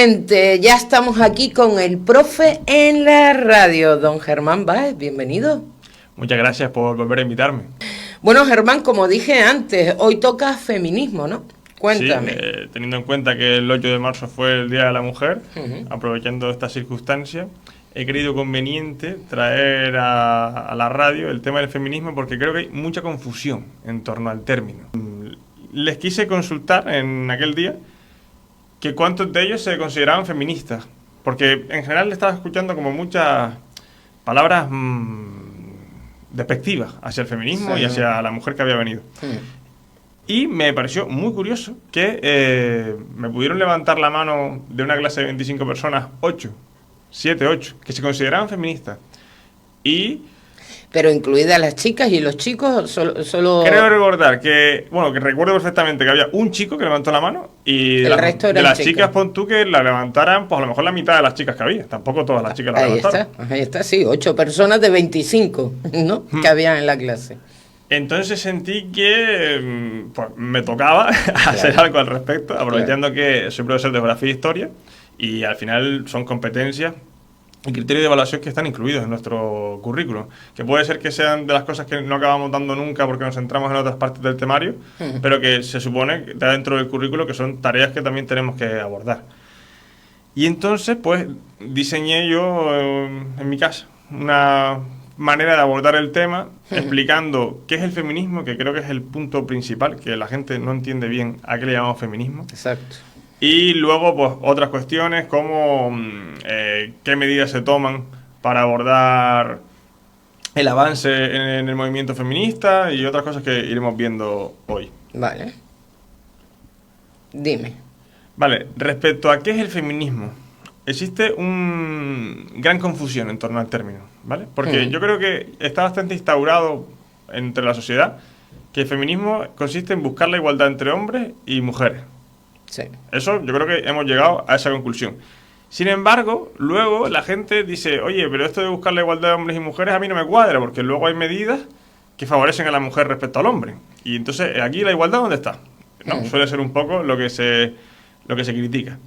Efectivamente, ya estamos aquí con el profe en la radio, don Germán Báez, bienvenido. Muchas gracias por volver a invitarme. Bueno, Germán, como dije antes, hoy toca feminismo, ¿no? Cuéntame. Sí, teniendo en cuenta que el 8 de marzo fue el Día de la Mujer, aprovechando esta circunstancia, he creído conveniente traer a la radio el tema del feminismo porque creo que hay mucha confusión en torno al término. Les quise consultar en aquel día que cuántos de ellos se consideraban feministas, porque en general le estaba escuchando como muchas palabras despectivas hacia el feminismo y hacia la mujer que había venido. Y me pareció muy curioso que me pudieron levantar la mano de una clase de 25 personas, 7, 8, que se consideraban feministas. Y Pero incluidas las chicas y los chicos, solo... creo recordar que, bueno, que recuerdo perfectamente que había un chico que levantó la mano y el resto de eran las chicas. chicas, pon tú que la levantaran, pues a lo mejor la mitad de las chicas que había. Tampoco todas las chicas la levantaron. Ahí está, sí, 8 personas de 25, ¿no? Que había en la clase. Entonces sentí que pues, me tocaba hacer algo al respecto, aprovechando que soy profesor de geografía e historia y al final son competencias y criterios de evaluación que están incluidos en nuestro currículum, que puede ser que sean de las cosas que no acabamos dando nunca porque nos centramos en otras partes del temario, pero que se supone que está dentro del currículo que son tareas que también tenemos que abordar. Y entonces, pues, diseñé yo en mi casa una manera de abordar el tema, explicando qué es el feminismo, que creo que es el punto principal, que la gente no entiende bien a qué le llamamos feminismo. Exacto. Y luego, pues, otras cuestiones como qué medidas se toman para abordar el avance en el movimiento feminista y otras cosas que iremos viendo hoy. Vale. Dime. Vale, respecto a qué es el feminismo, existe una gran confusión en torno al término, ¿vale? Porque yo creo que está bastante instaurado entre la sociedad que el feminismo consiste en buscar la igualdad entre hombres y mujeres. Sí. Eso yo creo que hemos llegado a esa conclusión. Sin embargo, luego la gente dice, oye, pero esto de buscar la igualdad de hombres y mujeres a mí no me cuadra, porque luego hay medidas que favorecen a la mujer respecto al hombre. Y entonces, ¿aquí la igualdad dónde está? No, suele ser un poco lo que se critica.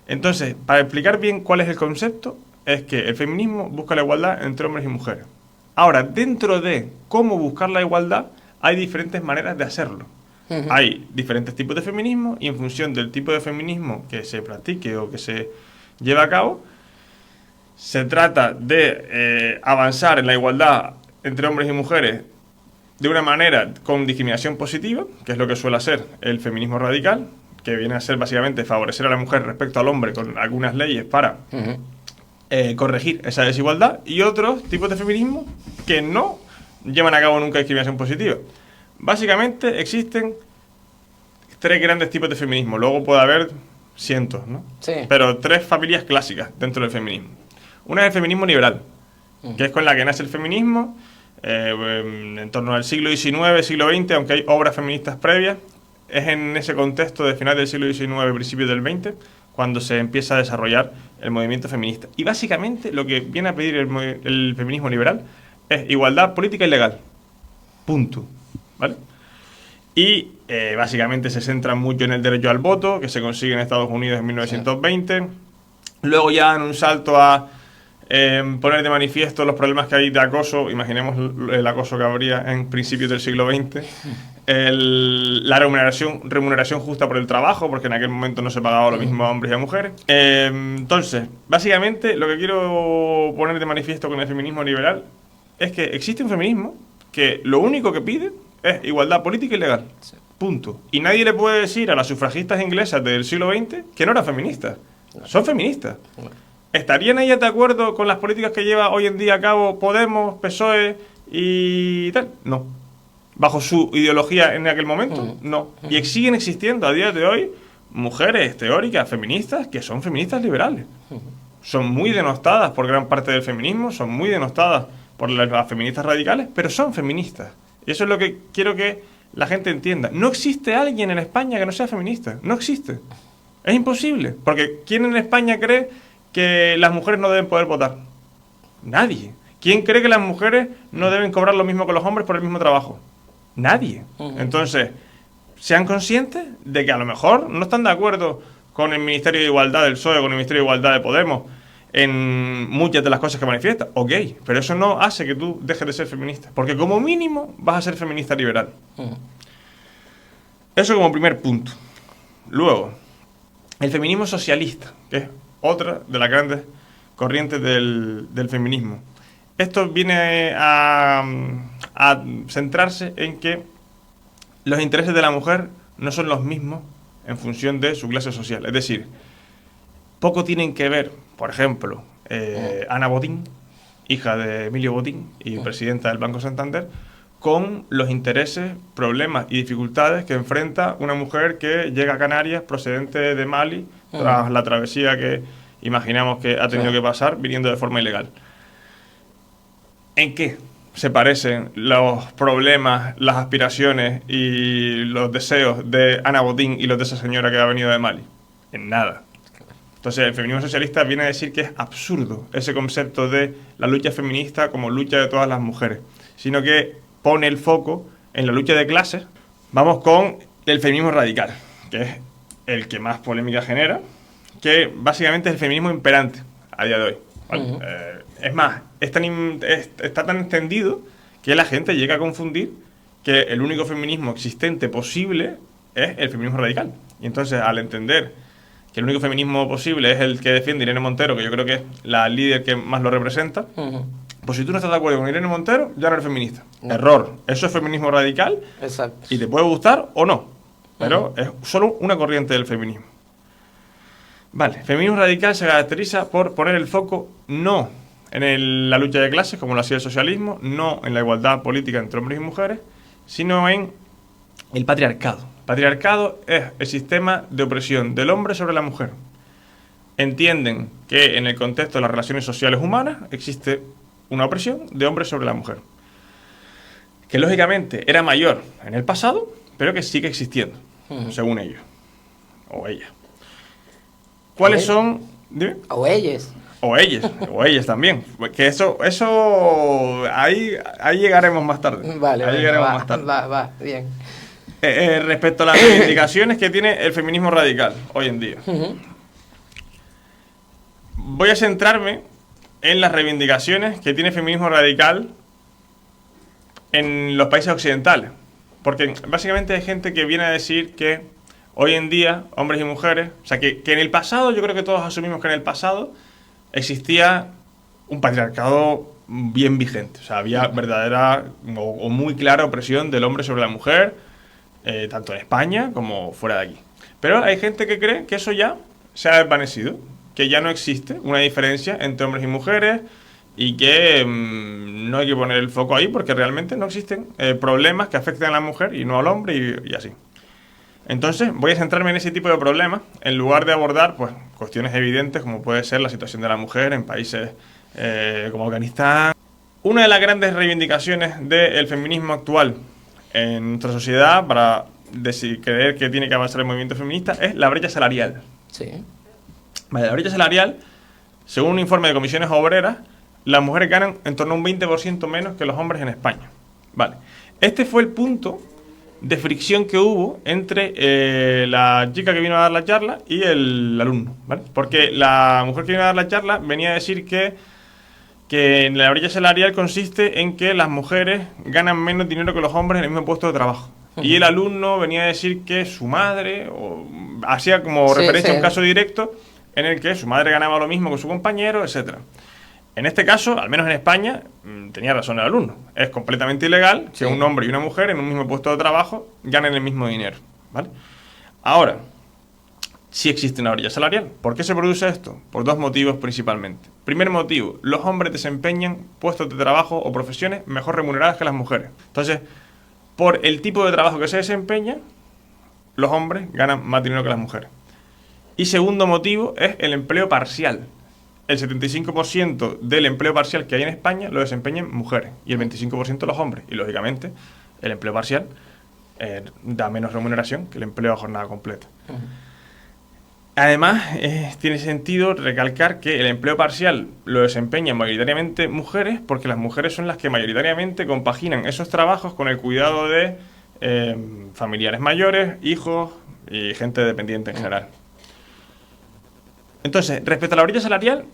Entonces, para explicar bien cuál es el concepto, es que el feminismo busca la igualdad entre hombres y mujeres. Ahora, dentro de cómo buscar la igualdad, hay diferentes maneras de hacerlo. Hay diferentes tipos de feminismo y en función del tipo de feminismo que se practique o que se lleve a cabo, se trata de avanzar en la igualdad entre hombres y mujeres de una manera con discriminación positiva, que es lo que suele hacer el feminismo radical, que viene a ser básicamente favorecer a la mujer respecto al hombre con algunas leyes para corregir esa desigualdad, y otros tipos de feminismo que no llevan a cabo nunca discriminación positiva. Básicamente existen 3 grandes tipos de feminismo, luego puede haber cientos, ¿no? Sí. Pero 3 familias clásicas dentro del feminismo. Una es el feminismo liberal, que es con la que nace el feminismo en torno al siglo XIX, siglo XX, aunque hay obras feministas previas. Es en ese contexto de final del siglo XIX, principios del XX, cuando se empieza a desarrollar el movimiento feminista. Y básicamente lo que viene a pedir el feminismo liberal es igualdad política y legal. Punto. ¿Vale? Y básicamente se centra mucho en el derecho al voto, que se consigue en Estados Unidos en 1920. Luego ya dan un salto a poner de manifiesto los problemas que hay de acoso. Imaginemos el acoso que habría en principios del siglo XX. La remuneración justa por el trabajo, porque en aquel momento no se pagaba lo mismo a hombres y a mujeres. Entonces, básicamente lo que quiero poner de manifiesto con el feminismo liberal es que existe un feminismo que lo único que pide es igualdad política y legal. Punto. Y nadie le puede decir a las sufragistas inglesas del siglo XX que no eran feministas. Son feministas. ¿Estarían ellas de acuerdo con las políticas que lleva hoy en día a cabo Podemos, PSOE y tal? No. ¿Bajo su ideología en aquel momento? No. Y siguen existiendo a día de hoy mujeres teóricas feministas que son feministas liberales. Son muy denostadas por gran parte del feminismo, son muy denostadas por las feministas radicales, pero son feministas. Y eso es lo que quiero que la gente entienda. No existe alguien en España que no sea feminista. No existe. Es imposible. Porque ¿quién en España cree que las mujeres no deben poder votar? Nadie. ¿Quién cree que las mujeres no deben cobrar lo mismo que los hombres por el mismo trabajo? Nadie. Entonces, sean conscientes de que a lo mejor no están de acuerdo con el Ministerio de Igualdad del PSOE, con el Ministerio de Igualdad de Podemos, en muchas de las cosas que manifiesta, ok, pero eso no hace que tú dejes de ser feminista, porque como mínimo vas a ser feminista liberal. Eso como primer punto. Luego, el feminismo socialista, que es otra de las grandes corrientes del feminismo. Esto viene a centrarse en que los intereses de la mujer no son los mismos en función de su clase social. Es decir, poco tienen que ver, por ejemplo, Ana Botín, hija de Emilio Botín y presidenta del Banco Santander, con los intereses, problemas y dificultades que enfrenta una mujer que llega a Canarias procedente de Mali tras la travesía que imaginamos que ha tenido que pasar viniendo de forma ilegal. ¿En qué se parecen los problemas, las aspiraciones y los deseos de Ana Botín y los de esa señora que ha venido de Mali? En nada. Entonces, el feminismo socialista viene a decir que es absurdo ese concepto de la lucha feminista como lucha de todas las mujeres, sino que pone el foco en la lucha de clases. Vamos con el feminismo radical, que es el que más polémica genera, que básicamente es el feminismo imperante a día de hoy, ¿vale? Es más, está tan extendido que la gente llega a confundir que el único feminismo existente posible es el feminismo radical. Y entonces, al entender que el único feminismo posible es el que defiende Irene Montero, que yo creo que es la líder que más lo representa, pues si tú no estás de acuerdo con Irene Montero, ya no eres feminista. No. Error. Eso es feminismo radical. Exacto. Y te puede gustar o no, pero es solo una corriente del feminismo. Vale, feminismo radical se caracteriza por poner el foco no en la lucha de clases, como lo hacía el socialismo, no en la igualdad política entre hombres y mujeres, sino en el patriarcado. El patriarcado es el sistema de opresión del hombre sobre la mujer. Entienden que en el contexto de las relaciones sociales humanas existe una opresión de hombre sobre la mujer, que lógicamente era mayor en el pasado, pero que sigue existiendo, según ellos, o ella. ¿Cuáles son? Dime. O ellas. O ellas también. Que eso ahí llegaremos más tarde. Vale, ahí llegaremos más tarde. Va, bien. Respecto a las reivindicaciones que tiene el feminismo radical hoy en día. Voy a centrarme en las reivindicaciones que tiene el feminismo radical en los países occidentales. Porque básicamente hay gente que viene a decir que hoy en día, hombres y mujeres, o sea, que en el pasado, yo creo que todos asumimos que en el pasado existía un patriarcado bien vigente. O sea, había verdadera o muy clara opresión del hombre sobre la mujer, tanto en España como fuera de aquí. Pero hay gente que cree que eso ya se ha desvanecido, que ya no existe una diferencia entre hombres y mujeres y que no hay que poner el foco ahí porque realmente no existen problemas que afecten a la mujer y no al hombre y así. Entonces voy a centrarme en ese tipo de problemas en lugar de abordar pues cuestiones evidentes como puede ser la situación de la mujer en países como Afganistán. Una de las grandes reivindicaciones del feminismo actual en nuestra sociedad para creer que tiene que avanzar el movimiento feminista es la brecha salarial. Sí. Vale, la brecha salarial, según un informe de comisiones obreras, las mujeres ganan en torno a un 20% menos que los hombres en España. Vale. Este fue el punto de fricción que hubo entre la chica que vino a dar la charla y el alumno, ¿vale? Porque la mujer que vino a dar la charla venía a decir que la brecha salarial consiste en que las mujeres ganan menos dinero que los hombres en el mismo puesto de trabajo. Y el alumno venía a decir que su madre, hacía como referencia a un caso directo en el que su madre ganaba lo mismo que su compañero, etcétera. En este caso, al menos en España, tenía razón el alumno. Es completamente ilegal que un hombre y una mujer en un mismo puesto de trabajo ganen el mismo dinero, ¿vale? Ahora, sí existe una brecha salarial. ¿Por qué se produce esto? Por dos motivos principalmente. Primer motivo, los hombres desempeñan puestos de trabajo o profesiones mejor remuneradas que las mujeres. Entonces, por el tipo de trabajo que se desempeña, los hombres ganan más dinero que las mujeres. Y segundo motivo es el empleo parcial. El 75% del empleo parcial que hay en España lo desempeñan mujeres y el 25% los hombres. Y lógicamente el empleo parcial da menos remuneración que el empleo a jornada completa. Además, tiene sentido recalcar que el empleo parcial lo desempeñan mayoritariamente mujeres porque las mujeres son las que mayoritariamente compaginan esos trabajos con el cuidado de familiares mayores, hijos y gente dependiente en general. Entonces, respecto a la brecha salarial,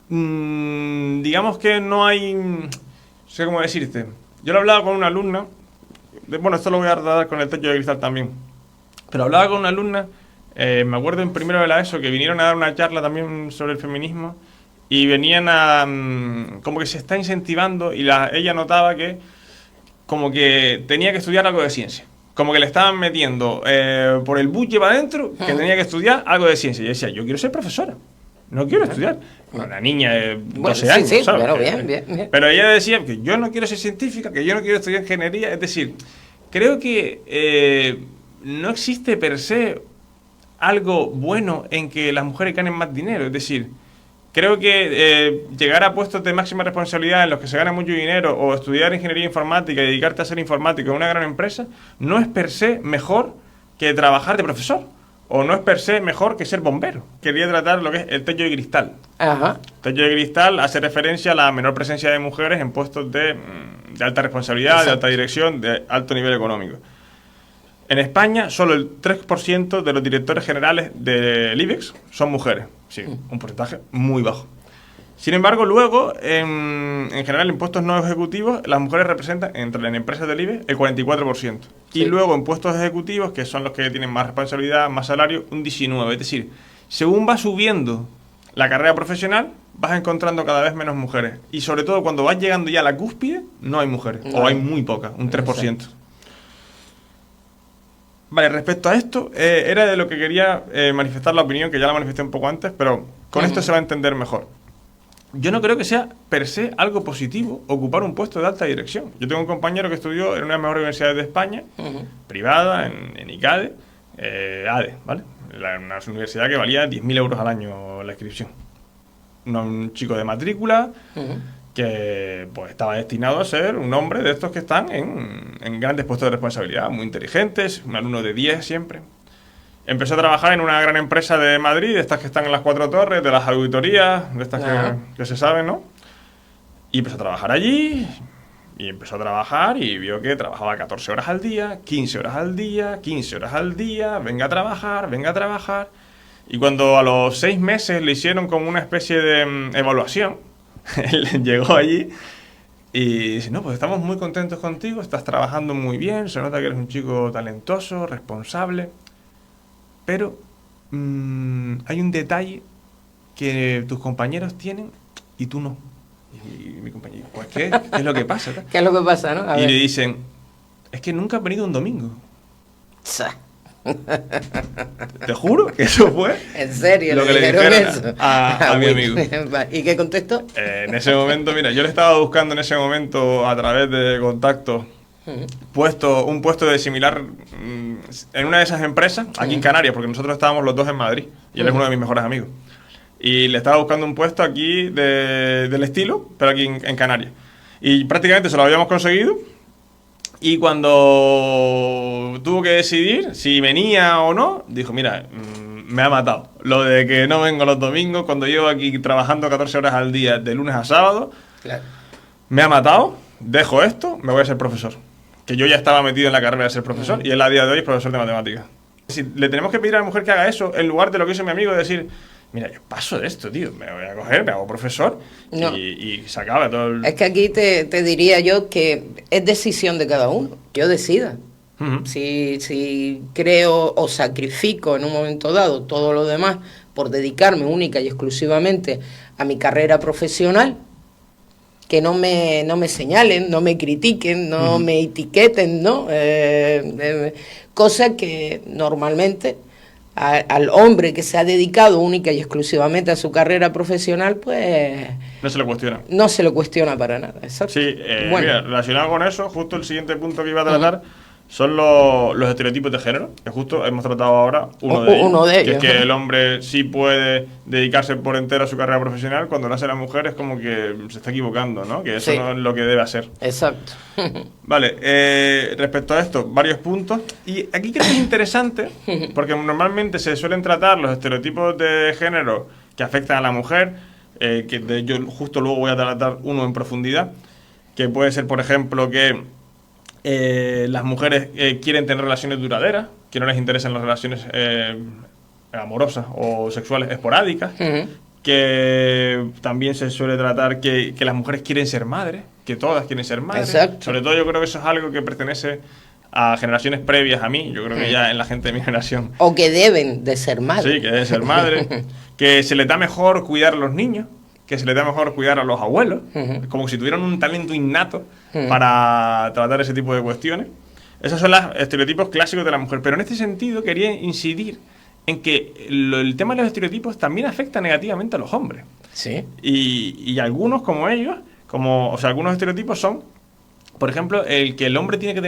digamos que no hay... No sé cómo decirte. Yo lo hablaba con una alumna, bueno, esto lo voy a dar con el techo de cristal también, pero hablaba con una alumna, me acuerdo en primero de la ESO, que vinieron a dar una charla también sobre el feminismo, y venían a... como que se está incentivando, y ella notaba que como que tenía que estudiar algo de ciencia. Como que le estaban metiendo por el buche para adentro que tenía que estudiar algo de ciencia. Y decía, yo quiero ser profesora, no quiero estudiar. Una niña de 12 años, sí, ¿sabes? Bueno, bien. Pero ella decía que yo no quiero ser científica, que yo no quiero estudiar ingeniería. Es decir, creo que no existe per se algo bueno en que las mujeres ganen más dinero. Es decir, creo que llegar a puestos de máxima responsabilidad en los que se gana mucho dinero o estudiar ingeniería informática y dedicarte a ser informático en una gran empresa no es per se mejor que trabajar de profesor o no es per se mejor que ser bombero. Quería tratar lo que es el techo de cristal. Ajá. El techo de cristal hace referencia a la menor presencia de mujeres en puestos de alta responsabilidad, Exacto. de alta dirección, de alto nivel económico. En España, solo el 3% de los directores generales del IBEX son mujeres. Sí, un porcentaje muy bajo. Sin embargo, luego, en general, en puestos no ejecutivos, las mujeres representan, entre las empresas del IBEX, el 44%. Sí. Y luego, en puestos ejecutivos, que son los que tienen más responsabilidad, más salario, un 19%. Es decir, según va subiendo la carrera profesional, vas encontrando cada vez menos mujeres. Y sobre todo, cuando vas llegando ya a la cúspide, no hay mujeres. No. O hay muy pocas, un 3%. Sí. Vale, respecto a esto, era de lo que quería manifestar la opinión, que ya la manifesté un poco antes, pero con esto se va a entender mejor. Yo no creo que sea per se algo positivo ocupar un puesto de alta dirección. Yo tengo un compañero que estudió en una de las mejores universidades de España, privada, en ICADE, ADE, ¿vale? Una universidad que valía 10.000 euros al año la inscripción. Un chico de matrícula que pues estaba destinado a ser un hombre de estos que están en grandes puestos de responsabilidad, muy inteligentes, un alumno de 10 siempre. Empezó a trabajar en una gran empresa de Madrid, de estas que están en las 4 torres, de las auditorías, de estas que se saben, ¿no? Y empezó a trabajar allí, y empezó a trabajar y vio que trabajaba 14 horas al día, 15 horas al día, 15 horas al día, venga a trabajar. Y cuando a los 6 meses le hicieron como una especie de evaluación, él llegó allí y dice, no, pues estamos muy contentos contigo, estás trabajando muy bien, se nota que eres un chico talentoso, responsable, pero hay un detalle que tus compañeros tienen y tú no. Y mi compañero, pues ¿qué es lo que pasa? ¿Qué es lo que pasa, no? Y le dicen, es que nunca has venido un domingo. Te juro que eso fue. ¿En serio? Lo que le dijeron a mi amigo. ¿Y qué contestó? En ese momento, mira, yo le estaba buscando en ese momento a través de contactos un puesto de similar en una de esas empresas aquí en Canarias, porque nosotros estábamos los dos en Madrid y él es uno de mis mejores amigos. Y le estaba buscando un puesto aquí del estilo, pero aquí en Canarias. Y prácticamente se lo habíamos conseguido. Y cuando tuvo que decidir si venía o no, dijo, mira, me ha matado. Lo de que no vengo los domingos, cuando llevo aquí trabajando 14 horas al día, de lunes a sábado, claro. Me ha matado, dejo esto, me voy a ser profesor. Que yo ya estaba metido en la carrera de ser profesor y él a día de hoy es profesor de matemáticas. Si le tenemos que pedir a la mujer que haga eso, en lugar de lo que hizo mi amigo, de decir, mira, yo paso de esto, tío, me voy a coger, me hago profesor y se acaba todo el... Es que aquí te diría yo que es decisión de cada uno, yo decida. Si creo o sacrifico en un momento dado todo lo demás por dedicarme única y exclusivamente a mi carrera profesional, que no me señalen, no me critiquen, no me etiqueten, ¿no? Cosa que normalmente al hombre que se ha dedicado única y exclusivamente a su carrera profesional, pues... No se lo cuestiona. No se lo cuestiona para nada, exacto. Sí, bueno. Mira, relacionado con eso, justo el siguiente punto que iba a tratar son los estereotipos de género, que justo hemos tratado ahora uno de ellos. Que es que el hombre sí puede dedicarse por entero a su carrera profesional, cuando lo hace la mujer es como que se está equivocando, ¿no? Que eso no es lo que debe hacer. Exacto. Vale, respecto a esto, varios puntos. Y aquí creo que es interesante, porque normalmente se suelen tratar los estereotipos de género que afectan a la mujer, que yo justo luego voy a tratar uno en profundidad, que puede ser, por ejemplo, que las mujeres quieren tener relaciones duraderas, que no les interesan las relaciones amorosas o sexuales esporádicas, Ujú. que también se suele tratar que las mujeres quieren ser madres, que todas quieren ser madres. Exacto. Sobre todo yo creo que eso es algo que pertenece a generaciones previas a mí. Yo creo que ya en la gente de mi generación. O que deben de ser madres. Sí, que debe ser madre. Que se les da mejor cuidar a los niños, que se les da mejor cuidar a los abuelos, como si tuvieran un talento innato para tratar ese tipo de cuestiones. Esos son los estereotipos clásicos de la mujer. Pero en este sentido quería incidir en que el tema de los estereotipos también afecta negativamente a los hombres. Sí. Y algunos como ellos, o sea, algunos estereotipos son, por ejemplo, el que el hombre tiene que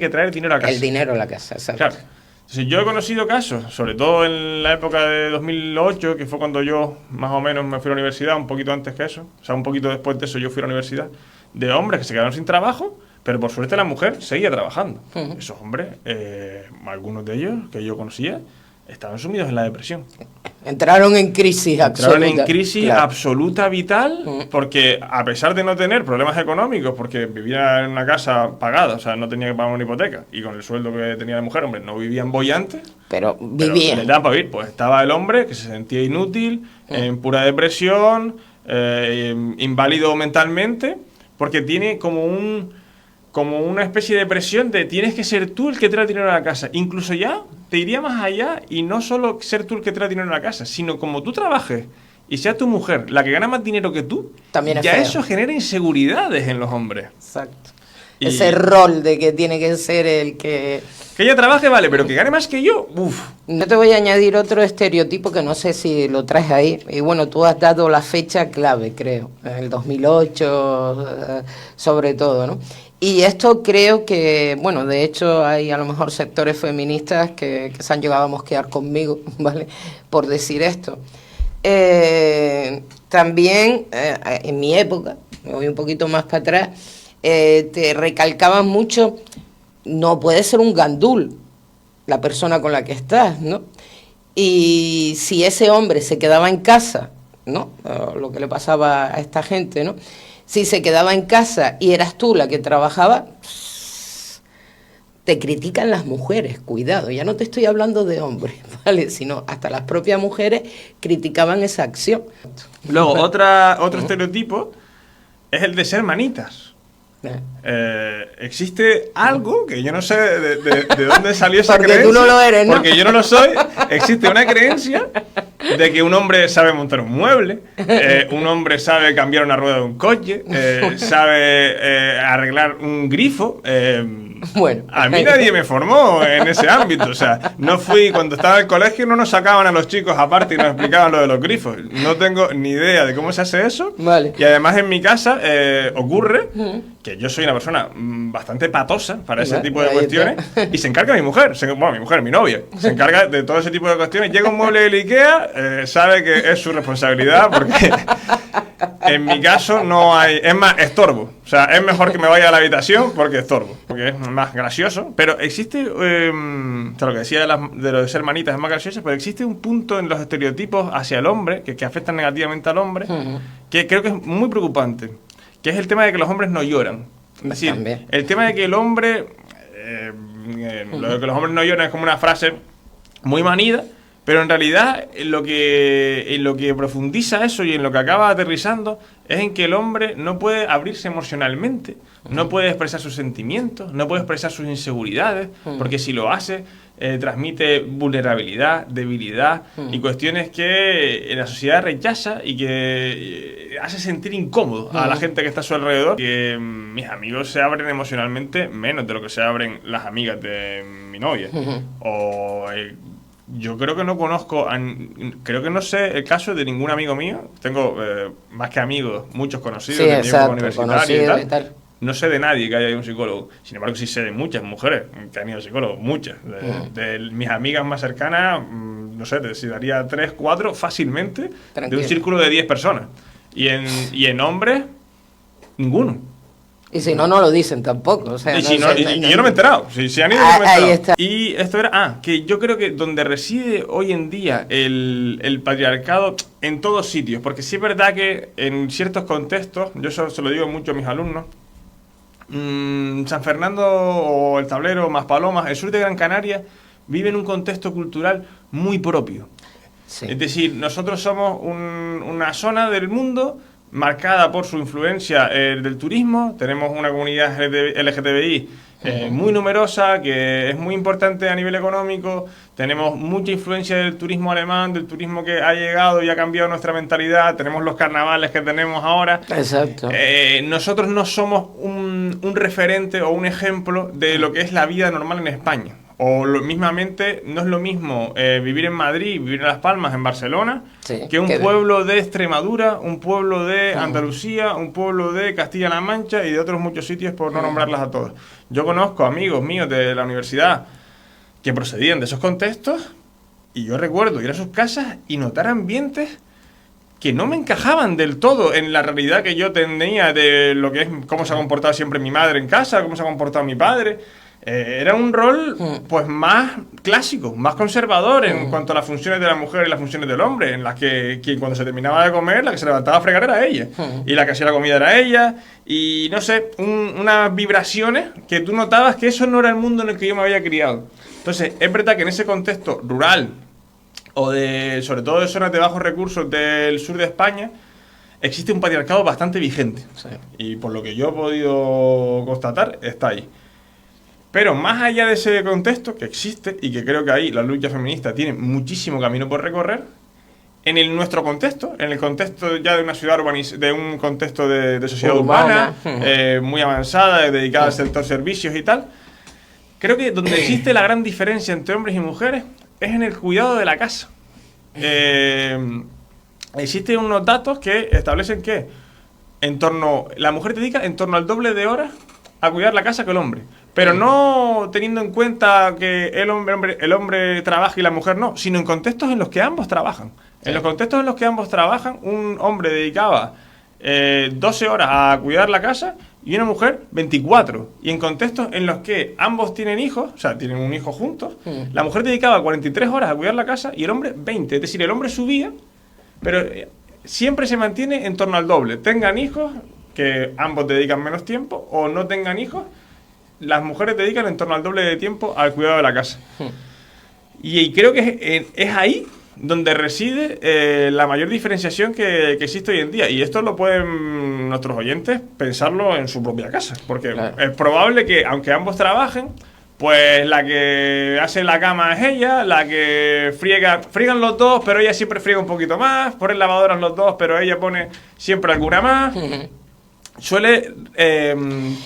traer dinero a casa. El dinero a la casa, exacto. Claro. Entonces, yo he conocido casos, sobre todo en la época de 2008, que fue cuando yo más o menos me fui a la universidad, un poquito antes que eso, o sea, un poquito después de eso yo fui a la universidad, de hombres que se quedaron sin trabajo, pero por suerte la mujer seguía trabajando. Esos hombres, algunos de ellos que yo conocía, estaban sumidos en la depresión. Entraron en crisis absoluta. Entraron en crisis claro. absoluta, vital, porque a pesar de no tener problemas económicos, porque vivía en una casa pagada, o sea, no tenía que pagar una hipoteca, y con el sueldo que tenía la mujer, hombre, no vivían bollantes, Pero pero vivía. les daba para vivir. Pues estaba el hombre que se sentía inútil, en pura depresión, inválido mentalmente, porque tiene como una especie de presión de tienes que ser tú el que trae dinero a la casa. Incluso ya te iría más allá, y no solo ser tú el que trae dinero a la casa, sino como tú trabajes y sea tu mujer la que gana más dinero que tú, También es ya feo. eso genera inseguridades en los hombres. Exacto. Y- Ese rol de que tiene que ser el que... Que ella trabaje, vale, pero que gane más que yo, uff. No te voy a añadir otro estereotipo que no sé si lo traes ahí. Y bueno, tú has dado la fecha clave, creo, el 2008, sobre todo, ¿no? Y esto creo que, bueno, de hecho hay a lo mejor sectores feministas que se han llegado a mosquear conmigo, ¿vale? Por decir esto. También, en mi época, me voy un poquito más para atrás, te recalcaban mucho, no puede ser un gandul la persona con la que estás, ¿no? Y si ese hombre se quedaba en casa, ¿no? Lo que le pasaba a esta gente, ¿no? Si se quedaba en casa y eras tú la que trabajaba, te critican las mujeres, cuidado, ya no te estoy hablando de hombres, ¿vale? Sino hasta las propias mujeres criticaban esa acción. Luego, otro estereotipo es el de ser manitas. Existe algo que yo no sé de dónde salió esa Porque creencia. tú no lo eres, ¿no? Porque yo no lo soy. Existe una creencia de que un hombre sabe montar un mueble, un hombre sabe cambiar una rueda de un coche, sabe arreglar un grifo. Bueno. A mí nadie me formó en ese ámbito. O sea, no fui, cuando estaba en el colegio no nos sacaban a los chicos aparte y nos explicaban lo de los grifos. No tengo ni idea de cómo se hace eso. Vale. Y además en mi casa ocurre que yo soy una persona bastante patosa para ese tipo de Ahí cuestiones, está. y se encarga mi mujer, mi novia, se encarga de todo ese tipo de cuestiones. Llega un mueble del IKEA, sabe que es su responsabilidad, porque en mi caso no hay, es más, estorbo. O sea, es mejor que me vaya a la habitación porque estorbo, porque es más gracioso. Pero existe, o sea, lo que decía de lo de ser manitas es más gracioso, pero existe un punto en los estereotipos hacia el hombre, que afectan negativamente al hombre, que creo que es muy preocupante, que es el tema de que los hombres no lloran. Es decir, También. el tema de que el hombre, lo de que los hombres no lloran es como una frase muy manida, pero en realidad en lo que profundiza eso y en lo que acaba aterrizando es en que el hombre no puede abrirse emocionalmente, no puede expresar sus sentimientos, no puede expresar sus inseguridades, porque si lo hace transmite vulnerabilidad, debilidad y cuestiones que la sociedad rechaza y que hace sentir incómodo a la gente que está a su alrededor. Que mis amigos se abren emocionalmente menos de lo que se abren las amigas de mi novia. O yo creo que no conozco, creo que no sé el caso de ningún amigo mío. Tengo más que amigos, muchos conocidos Sí, de mi época exacto, universitaria conocidos y y tal. tal. No sé de nadie que haya ido a un psicólogo. Sin embargo, sí sé de muchas mujeres que han ido a psicólogos, muchas. De mis amigas más cercanas, no sé, te daría 3, 4 fácilmente, Tranquilo. de un círculo de 10 personas. Y en hombres, ninguno. Y si no, no lo dicen tampoco. O sea, Y, no si no- sé, y yo no me he enterado. Si han ido, Ah, yo no me he ahí enterado. está. Y esto era... que yo creo que donde reside hoy en día el patriarcado, en todos sitios, porque sí es verdad que en ciertos contextos, yo eso se lo digo mucho a mis alumnos, San Fernando o El Tablero, Maspalomas, el sur de Gran Canaria, vive en un contexto cultural muy propio. Sí. Es decir, nosotros somos una zona del mundo marcada por su influencia del turismo. Tenemos una comunidad LGTBI muy numerosa, que es muy importante a nivel económico. Tenemos mucha influencia del turismo alemán, del turismo que ha llegado y ha cambiado nuestra mentalidad. Tenemos los carnavales que tenemos ahora. Exacto. Nosotros no somos un referente o un ejemplo de lo que es la vida normal en España. O mismamente, no es lo mismo vivir en Madrid, vivir en Las Palmas, en Barcelona, Sí, que un pueblo de Extremadura, un pueblo de Andalucía, un pueblo de Castilla-La Mancha y de otros muchos sitios, por no nombrarlas a todos. Yo conozco amigos míos de la universidad que procedían de esos contextos, y yo recuerdo ir a sus casas y notar ambientes que no me encajaban del todo en la realidad que yo tenía de lo que es cómo se ha comportado siempre mi madre en casa, cómo se ha comportado mi padre. Era un rol pues más clásico, más conservador en cuanto a las funciones de la mujer y las funciones del hombre, en las que quien cuando se terminaba de comer, la que se levantaba a fregar era ella, y la que hacía la comida era ella, y no sé, unas vibraciones que tú notabas que eso no era el mundo en el que yo me había criado. Entonces, es verdad que en ese contexto rural, o de sobre todo de zonas de bajos recursos del sur de España, existe un patriarcado bastante vigente. Sí. Y por lo que yo he podido constatar, está ahí. Pero más allá de ese contexto que existe, y que creo que ahí la lucha feminista tiene muchísimo camino por recorrer, nuestro contexto, en el contexto ya de una ciudad de un contexto de sociedad urbana, muy avanzada, dedicada al sector servicios y tal, creo que donde existe la gran diferencia entre hombres y mujeres es en el cuidado de la casa. Existen unos datos que establecen que la mujer dedica en torno al doble de horas a cuidar la casa que el hombre. Pero no teniendo en cuenta que el hombre trabaja y la mujer no, sino en contextos en los que ambos trabajan. En los contextos en los que ambos trabajan, un hombre dedicaba 12 horas a cuidar la casa y una mujer 24. Y en contextos en los que ambos tienen hijos, o sea, tienen un hijo juntos, la mujer dedicaba 43 horas a cuidar la casa y el hombre 20. Es decir, el hombre subía, pero siempre se mantiene en torno al doble. Tengan hijos, que ambos dedican menos tiempo, o no tengan hijos, las mujeres dedican en torno al doble de tiempo al cuidado de la casa. Y creo que es ahí donde reside la mayor diferenciación que existe hoy en día. Y esto lo pueden nuestros oyentes pensarlo en su propia casa. Porque es probable que, aunque ambos trabajen, pues la que hace la cama es ella, la que friegan los dos, pero ella siempre friega un poquito más, ponen lavadoras los dos, pero ella pone siempre alguna más. Suele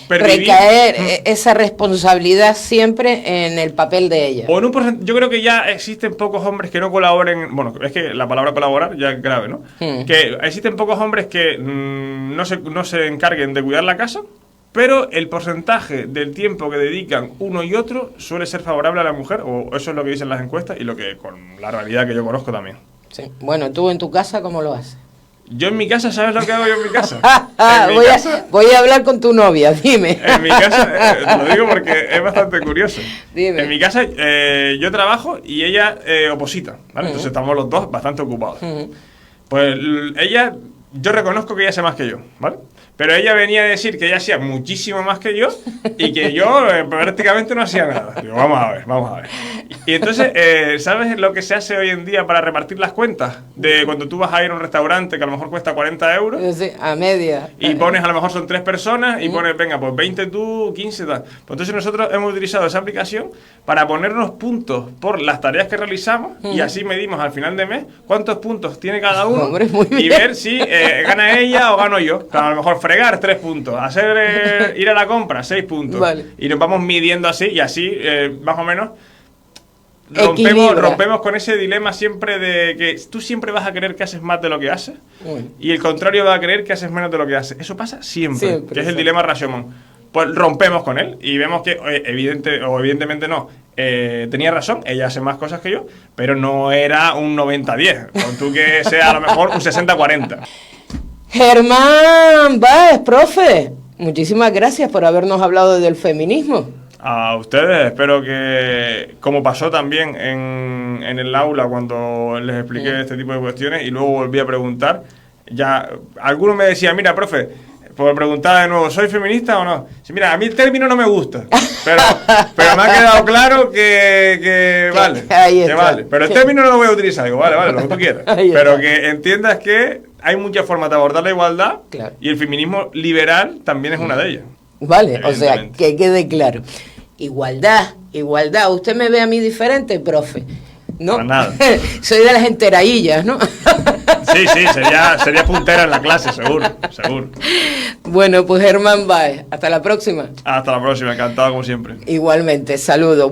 recaer esa responsabilidad siempre en el papel de ella. O yo creo que ya existen pocos hombres que no colaboren. Bueno, es que la palabra colaborar ya es grave, ¿no? Que existen pocos hombres que no se encarguen de cuidar la casa, pero el porcentaje del tiempo que dedican uno y otro suele ser favorable a la mujer, o eso es lo que dicen las encuestas y lo que con la realidad que yo conozco también. Sí. Bueno, ¿tú en tu casa cómo lo haces? Yo en mi casa, ¿sabes lo que hago yo en mi casa? Voy a hablar con tu novia, dime. En mi casa, lo digo porque es bastante curioso. Dime. En mi casa yo trabajo y ella oposita, ¿vale? Entonces estamos los dos bastante ocupados. Pues yo reconozco que ella hace más que yo, ¿vale? Pero ella venía a decir que ella hacía muchísimo más que yo y que yo prácticamente no hacía nada. Digo, vamos a ver. Y entonces, ¿sabes lo que se hace hoy en día para repartir las cuentas? De cuando tú vas a ir a un restaurante que a lo mejor cuesta 40 euros. Sí, a media. Y pones, a lo mejor son 3 personas, y pones, venga, pues 20 tú, 15 tal. Pues entonces nosotros hemos utilizado esa aplicación para ponernos puntos por las tareas que realizamos y así medimos al final de mes cuántos puntos tiene cada uno. Hombre, muy bien. Y ver si gana ella o gano yo. A lo mejor fregar 3 puntos, ir a la compra 6 puntos. Vale. Y nos vamos midiendo así y así, más o menos, rompemos con ese dilema siempre de que tú siempre vas a creer que haces más de lo que haces y el contrario va a creer que haces menos de lo que haces. Eso pasa siempre, que es el dilema Rashomon. Pues rompemos con él y vemos que evidentemente no. Tenía razón, ella hace más cosas que yo, pero no era un 90-10. Con tú que sea a lo mejor un 60-40. Germán Báez, profe, muchísimas gracias por habernos hablado del feminismo. A ustedes, espero que, como pasó también en el aula cuando les expliqué este tipo de cuestiones y luego volví a preguntar, ya alguno me decía, mira, profe, Pues preguntaba de nuevo, ¿soy feminista o no? Sí, mira, a mí el término no me gusta, pero me ha quedado claro que vale, que vale. Pero el término no lo voy a utilizar, digo, vale, lo que tú quieras. Pero que entiendas que hay muchas formas de abordar la igualdad, claro, y el feminismo liberal también es una de ellas. Vale, o sea, que quede claro. Igualdad. Usted me ve a mí diferente, profe. No, para nada. Soy de las enteradillas, ¿no? Sí, sería puntera en la clase, seguro. Bueno, pues Germán Báez, hasta la próxima. Hasta la próxima, encantado como siempre. Igualmente, saludos.